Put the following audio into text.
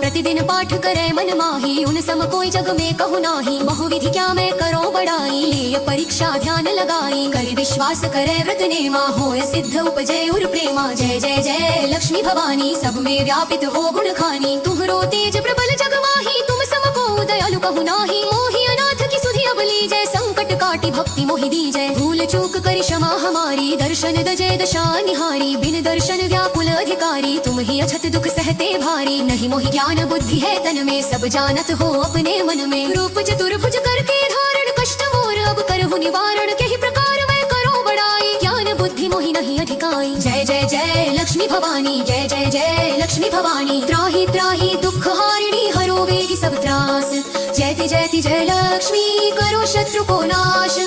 प्रतिदिन पाठ करे मन माही, उन सम कोई जग में कहु नाही। बहुविधि क्या मैं करो बड़ाई, ले परीक्षा ध्यान लगाई। कर विश्वास करे व्रत नेमा, होय सिद्ध उपजय उर प्रेमा। जय जय जय लक्ष्मी भवानी, सब में व्यापित हो गुण खानी। तुम्हरो तेज प्रबल जग माही, तुम सम को दयालु कहु नाही। मोहि अनाथ की सुधि अब लीजय, संकट काटी भक्ति मोहि दीजय। भूल चूक कर क्षमा हमारी, दर्शन दजय दशा निहारी। बिन दर्शन व्याकुल अधिकारी, तुम ही अछत दुख सहते भारी। नहीं मोहि ज्ञान बुद्धि है तन में, सब जानत हो अपने मन में। रूप चतुर्भुज करके धारण, कष्ट मोर अब करहु निवारण। कही प्रकार मैं करो बड़ाई, ज्ञान बुद्धि मोहि नहीं अधिकाई। जय जय जय लक्ष्मी भवानी, जय जय जय लक्ष्मी भवानी। त्राहि त्राहि दुख हारिणी, हरो वेगी सब त्रास। जयति जयति जय लक्ष्मी, करो शत्रु को नाश।